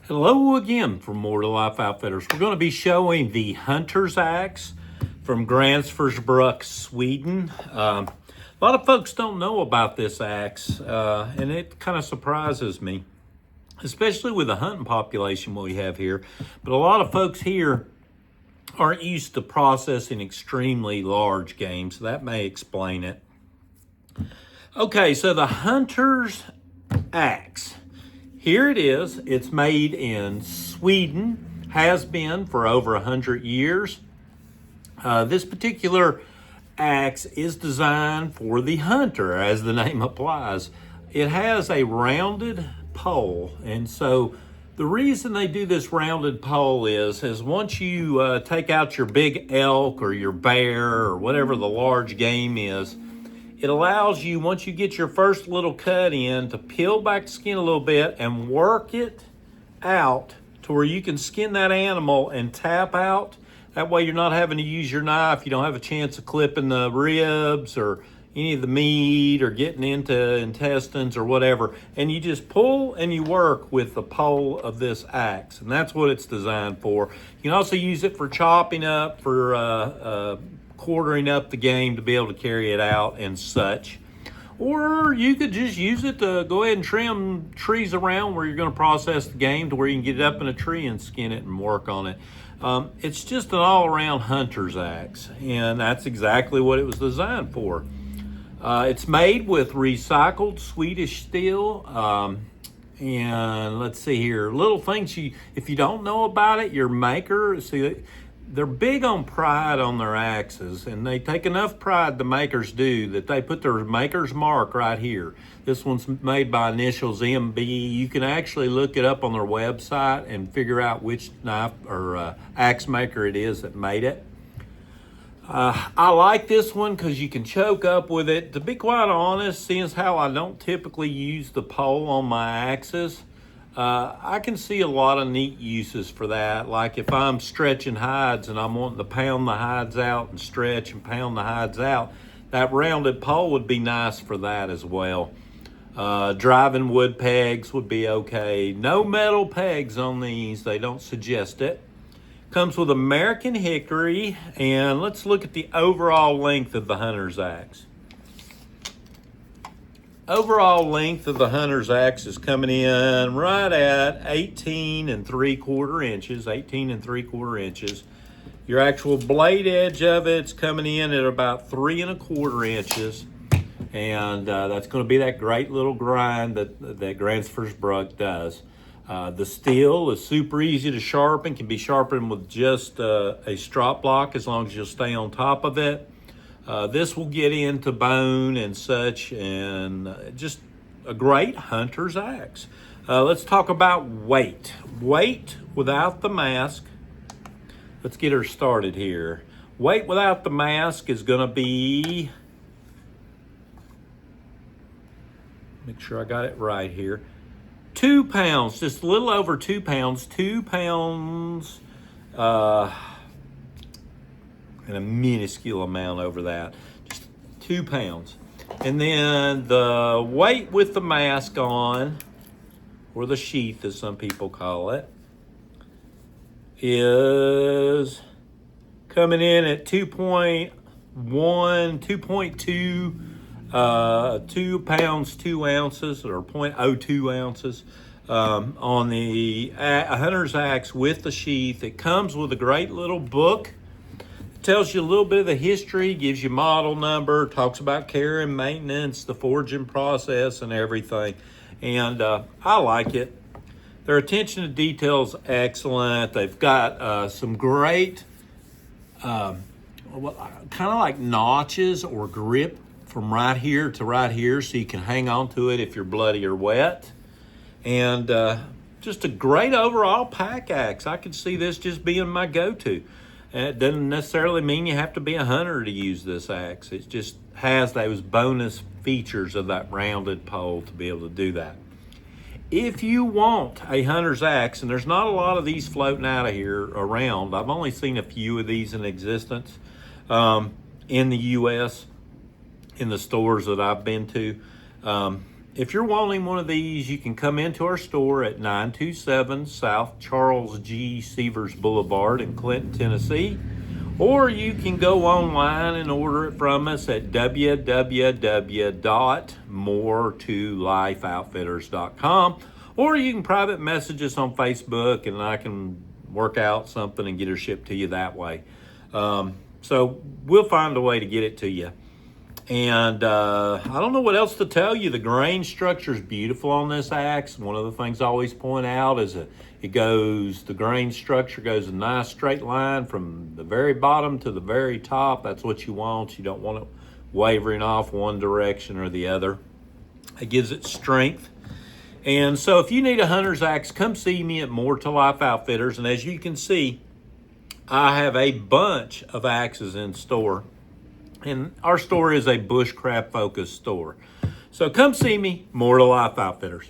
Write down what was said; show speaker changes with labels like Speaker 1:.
Speaker 1: Hello again from More to Life Outfitters. We're going to be showing the Hunters Axe from Gränsfors Bruk, Sweden. A lot of folks don't know about this axe, and it kind of surprises me, especially with the hunting population we have here. But a lot of folks here aren't used to processing extremely large game, so that may explain it. Okay, so the Hunters Axe. Here it is. It's made in Sweden, has been for over 100 years. This particular axe is designed for the hunter, as the name applies. It has a rounded pole, and so the reason they do this rounded pole is once you take out your big elk or your bear or whatever the large game is, it allows you, once you get your first little cut in, to peel back the skin a little bit and work it out to where you can skin that animal and tap out. That way you're not having to use your knife. You don't have a chance of clipping the ribs or any of the meat or getting into intestines or whatever. And you just pull and you work with the pole of this axe. And that's what it's designed for. You can also use it for chopping up, for quartering up the game to be able to carry it out and such. Or you could just use it to go ahead and trim trees around where you're going to process the game to where you can get it up in a tree and skin it and work on it. It's just an all-around hunter's axe, and that's exactly what it was designed for. It's made with recycled Swedish steel. And let's see here, little things if you don't know about it, your maker, see, they're big on pride on their axes, and they take enough pride, the makers do, that they put their maker's mark right here. This one's made by initials MB. You can actually look it up on their website and figure out which knife or axe maker it is that made it. I like this one because you can choke up with it. To be quite honest, seeing as how I don't typically use the pole on my axes, I can see a lot of neat uses for that. Like if I'm stretching hides and I'm wanting to pound the hides out and stretch and pound the hides out, that rounded pole would be nice for that as well. Driving wood pegs would be okay. No metal pegs on these, they don't suggest it. Comes with American hickory, and let's look at the overall length of the hunter's axe. Overall length of the hunter's axe is coming in right at 18 3/4 inches, 18 3/4 inches. Your actual blade edge of it's coming in at about 3 1/4 inches. And that's going to be that great little grind that Gränsfors Bruk does. The steel is super easy to sharpen, can be sharpened with just a strop block as long as you'll stay on top of it. This will get into bone and such, and just a great hunter's axe. Let's talk about weight. Weight without the mask. Let's get her started here. Weight without the mask is going to be, make sure I got it right here, 2 pounds, just a little over 2 pounds, 2 pounds, and a minuscule amount over that, just 2 pounds. And then the weight with the mask on, or the sheath as some people call it, is coming in at 2.1, 2.2, 2 pounds, 2 ounces, or 0.02 ounces on the hunter's axe with the sheath. It comes with a great little book. Tells you a little bit of the history, gives you model number, talks about care and maintenance, the forging process and everything. And I like it. Their attention to detail is excellent. They've got some great kind of like notches or grip from right here to right here, so you can hang on to it if you're bloody or wet. And just a great overall pack axe. I could see this just being my go-to. And it doesn't necessarily mean you have to be a hunter to use this axe. It just has those bonus features of that rounded pole to be able to do that. If you want a hunter's axe, and there's not a lot of these floating out of here around, I've only seen a few of these in existence in the U.S., in the stores that I've been to. if you're wanting one of these, you can come into our store at 927 South Charles G. Severs Boulevard in Clinton, Tennessee. Or you can go online and order it from us at www.moretolifeoutfitters.com. Or you can private message us on Facebook and I can work out something and get it shipped to you that way. So we'll find a way to get it to you. And I don't know what else to tell you. The grain structure is beautiful on this axe. One of the things I always point out is that the grain structure goes a nice straight line from the very bottom to the very top. That's what you want. You don't want it wavering off one direction or the other. It gives it strength. And so if you need a hunter's axe, come see me at More to Life Outfitters. And as you can see, I have a bunch of axes in store. And our store is a bushcraft focused store. So come see me, More to Life Outfitters.